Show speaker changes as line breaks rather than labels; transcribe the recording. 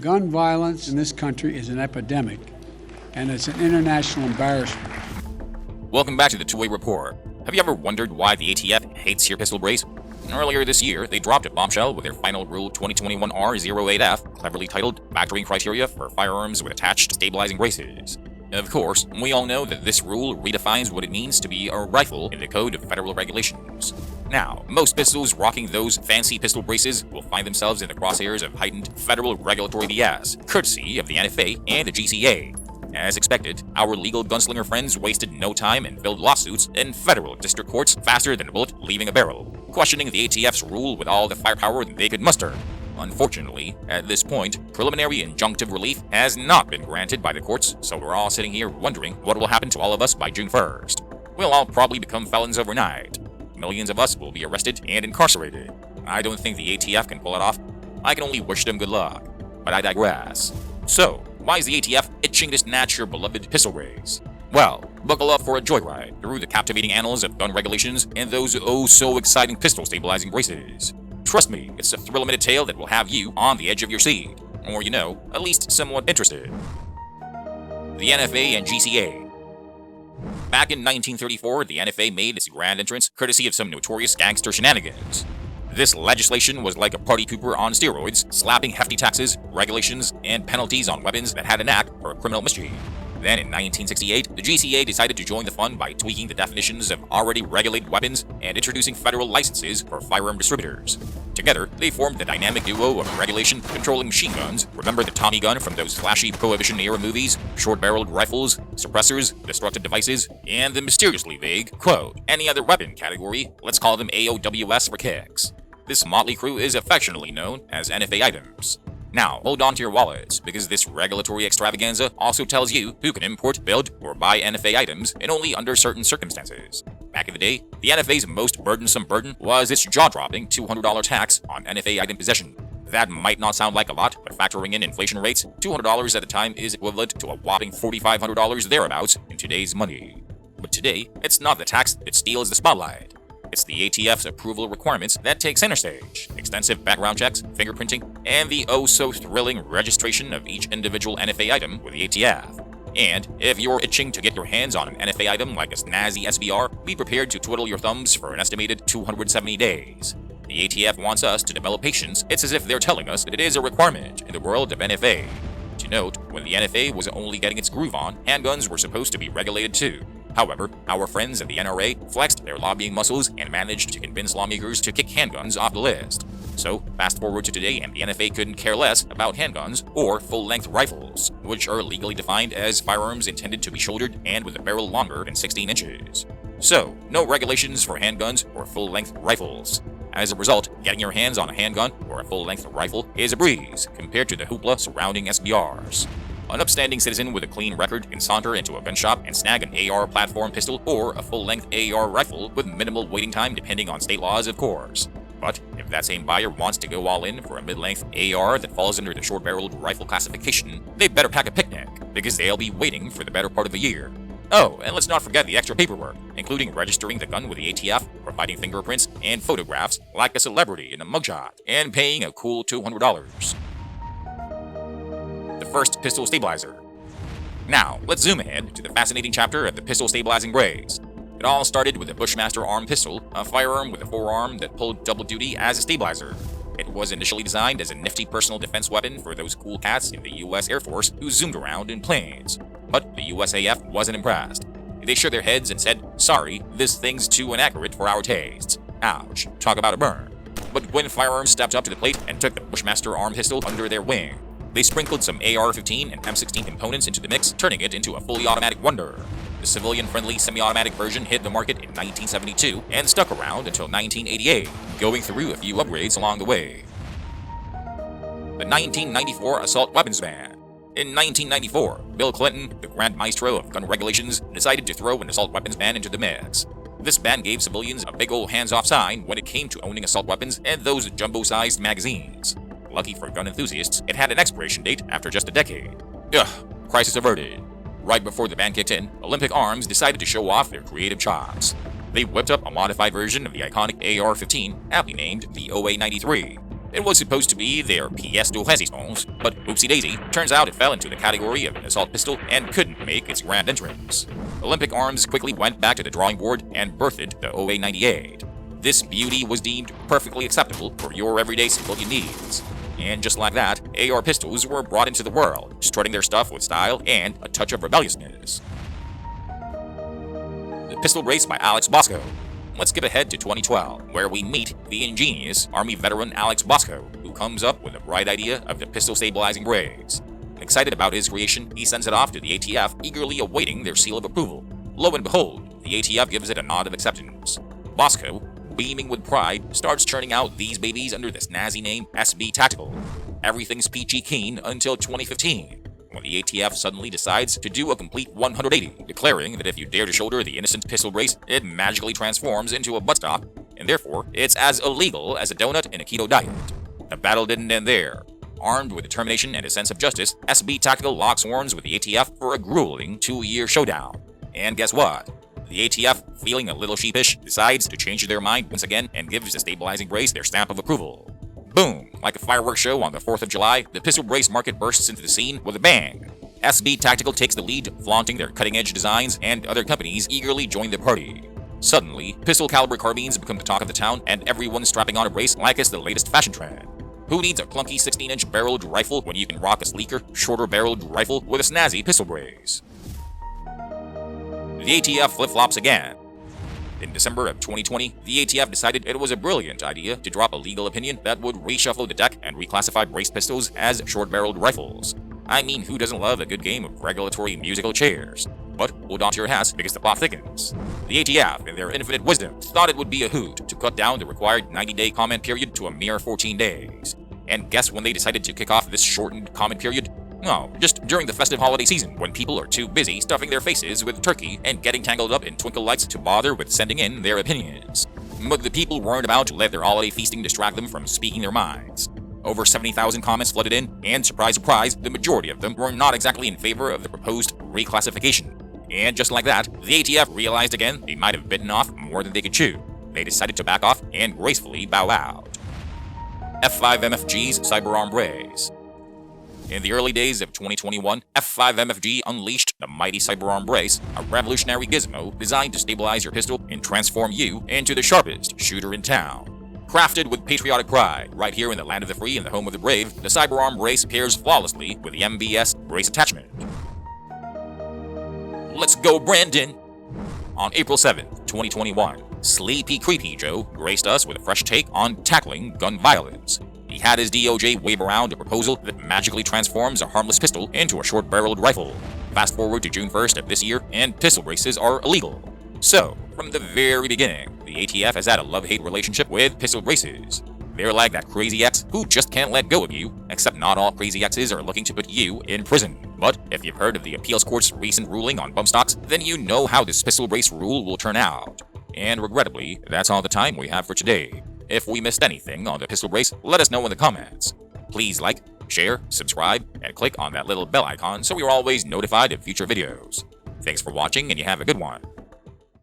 Gun violence in this country is an epidemic, and it's an international embarrassment.
Welcome back to the Two-Way Report. Have you ever wondered why the ATF hates your pistol brace? Earlier this year, they dropped a bombshell with their final Rule 2021R08F, cleverly titled Factoring Criteria for Firearms with Attached Stabilizing Braces. Of course, we all know that this rule redefines what it means to be a rifle in the Code of Federal Regulations. Now, most pistols rocking those fancy pistol braces will find themselves in the crosshairs of heightened federal regulatory BS, courtesy of the NFA and the GCA. As expected, our legal gunslinger friends wasted no time and filed lawsuits in federal district courts faster than a bullet leaving a barrel, questioning the ATF's rule with all the firepower they could muster. Unfortunately, at this point, preliminary injunctive relief has not been granted by the courts, so we're all sitting here wondering what will happen to all of us by June 1st. We'll all probably become felons overnight. Millions of us will be arrested and incarcerated. I don't think the ATF can pull it off. I can only wish them good luck. But I digress. So, why is the ATF itching to snatch your beloved pistol brace? Well, buckle up for a joyride through the captivating annals of gun regulations and those oh-so-exciting pistol-stabilizing braces. Trust me, it's a thrill-limited tale that will have you on the edge of your seat, or at least somewhat interested. The NFA and GCA. Back in 1934, the NFA made its grand entrance courtesy of some notorious gangster shenanigans. This legislation was like a party pooper on steroids, slapping hefty taxes, regulations, and penalties on weapons that had a knack for criminal mischief. Then in 1968, the GCA decided to join the fun by tweaking the definitions of already regulated weapons and introducing federal licenses for firearm distributors. Together, they formed the dynamic duo of regulation controlling machine guns. Remember the Tommy gun from those flashy Prohibition-era movies? Short-barreled rifles, suppressors, destructive devices, and the mysteriously vague, quote, any other weapon category, let's call them AOWS for kicks. This motley crew is affectionately known as NFA items. Now, hold on to your wallets, because this regulatory extravaganza also tells you who can import, build, or buy NFA items and only under certain circumstances. Back in the day, the NFA's most burdensome burden was its jaw-dropping $200 tax on NFA item possession. That might not sound like a lot, but factoring in inflation rates, $200 at the time is equivalent to a whopping $4,500 thereabouts in today's money. But today, it's not the tax that steals the spotlight. It's the ATF's approval requirements that take center stage. Extensive background checks, fingerprinting, and the oh-so-thrilling registration of each individual NFA item with the ATF. And if you're itching to get your hands on an NFA item like a snazzy SBR, be prepared to twiddle your thumbs for an estimated 270 days. The ATF wants us to develop patience. It's as if they're telling us that it is a requirement in the world of NFA. To note, when the NFA was only getting its groove on, handguns were supposed to be regulated too. However, our friends at the NRA flexed their lobbying muscles and managed to convince lawmakers to kick handguns off the list. So, fast forward to today and the NFA couldn't care less about handguns or full-length rifles, which are legally defined as firearms intended to be shouldered and with a barrel longer than 16 inches. So, no regulations for handguns or full-length rifles. As a result, getting your hands on a handgun or a full-length rifle is a breeze compared to the hoopla surrounding SBRs. An upstanding citizen with a clean record can saunter into a gun shop and snag an AR platform pistol or a full-length AR rifle with minimal waiting time depending on state laws, of course. But if that same buyer wants to go all in for a mid-length AR that falls under the short-barreled rifle classification, they better pack a picnic, because they'll be waiting for the better part of a year. Oh, and let's not forget the extra paperwork, including registering the gun with the ATF, providing fingerprints and photographs like a celebrity in a mugshot, and paying a cool $200. The first pistol stabilizer. Now, let's zoom ahead to the fascinating chapter of the pistol stabilizing brace. It all started with a Bushmaster arm pistol, a firearm with a forearm that pulled double duty as a stabilizer. It was initially designed as a nifty personal defense weapon for those cool cats in the US Air Force who zoomed around in planes. But the USAF wasn't impressed. They shook their heads and said, sorry, this thing's too inaccurate for our tastes. Ouch, talk about a burn. But when Firearms stepped up to the plate and took the Bushmaster arm pistol under their wing, they sprinkled some AR-15 and M16 components into the mix, turning it into a fully automatic wonder. The civilian-friendly semi-automatic version hit the market in 1972 and stuck around until 1988, going through a few upgrades along the way. The 1994 assault weapons ban. In 1994, Bill Clinton, the Grand Maestro of gun regulations, decided to throw an assault weapons ban into the mix. This ban gave civilians a big ol' hands-off sign when it came to owning assault weapons and those jumbo-sized magazines. Lucky for gun enthusiasts, it had an expiration date after just a decade. Ugh, crisis averted. Right before the ban kicked in, Olympic Arms decided to show off their creative chops. They whipped up a modified version of the iconic AR-15, aptly named the OA-93. It was supposed to be their pièce de résistance, but oopsie-daisy, turns out it fell into the category of an assault pistol and couldn't make its grand entrance. Olympic Arms quickly went back to the drawing board and birthed the OA-98. This beauty was deemed perfectly acceptable for your everyday civilian needs. And just like that, AR pistols were brought into the world, strutting their stuff with style and a touch of rebelliousness. The Pistol Brace by Alex Bosco. Let's skip ahead to 2012, where we meet the ingenious Army veteran Alex Bosco, who comes up with the bright idea of the pistol stabilizing brace. Excited about his creation, he sends it off to the ATF, eagerly awaiting their seal of approval. Lo and behold, the ATF gives it a nod of acceptance. Bosco, beaming with pride, starts churning out these babies under the snazzy name SB Tactical. Everything's peachy keen until 2015. When the ATF suddenly decides to do a complete 180, declaring that if you dare to shoulder the innocent pistol brace, it magically transforms into a buttstock, and therefore it's as illegal as a donut in a keto diet. The battle didn't end there. Armed with determination and a sense of justice, SB Tactical locks horns with the ATF for a grueling 2-year showdown. And guess what? The ATF, feeling a little sheepish, decides to change their mind once again and gives the stabilizing brace their stamp of approval. Boom! Like a fireworks show on the 4th of July, the pistol brace market bursts into the scene with a bang. SB Tactical takes the lead, flaunting their cutting-edge designs, and other companies eagerly join the party. Suddenly, pistol-caliber carbines become the talk of the town, and everyone's strapping on a brace like it's the latest fashion trend. Who needs a clunky 16-inch barreled rifle when you can rock a sleeker, shorter barreled rifle with a snazzy pistol brace? The ATF flip-flops again. In December of 2020, the ATF decided it was a brilliant idea to drop a legal opinion that would reshuffle the deck and reclassify brace pistols as short-barreled rifles. I mean, who doesn't love a good game of regulatory musical chairs? But hold on to your hats because the plot thickens. The ATF, in their infinite wisdom, thought it would be a hoot to cut down the required 90-day comment period to a mere 14 days. And guess when they decided to kick off this shortened comment period? No, just during the festive holiday season, when people are too busy stuffing their faces with turkey and getting tangled up in twinkle lights to bother with sending in their opinions. But the people weren't about to let their holiday feasting distract them from speaking their minds. Over 70,000 comments flooded in, and surprise, surprise, the majority of them were not exactly in favor of the proposed reclassification. And just like that, the ATF realized again they might have bitten off more than they could chew. They decided to back off and gracefully bow out. F5MFG's Cyberarm Brace. In the early days of 2021, F5MFG unleashed the mighty Cyberarm Brace, a revolutionary gizmo designed to stabilize your pistol and transform you into the sharpest shooter in town. Crafted with patriotic pride, right here in the land of the free and the home of the brave, the Cyberarm Brace pairs flawlessly with the MBS brace attachment. Let's go, Brandon! On April 7th, 2021, Sleepy Creepy Joe graced us with a fresh take on tackling gun violence. He had his DOJ wave around a proposal that magically transforms a harmless pistol into a short-barreled rifle. Fast forward to June 1st of this year, and pistol braces are illegal. So, from the very beginning, the ATF has had a love-hate relationship with pistol braces. They're like that crazy ex who just can't let go of you, except not all crazy exes are looking to put you in prison. But if you've heard of the appeals court's recent ruling on bump stocks, then you know how this pistol brace rule will turn out. And regrettably, that's all the time we have for today. If we missed anything on the pistol brace, let us know in the comments. Please like, share, subscribe, and click on that little bell icon so you're always notified of future videos. Thanks for watching and you have a good one.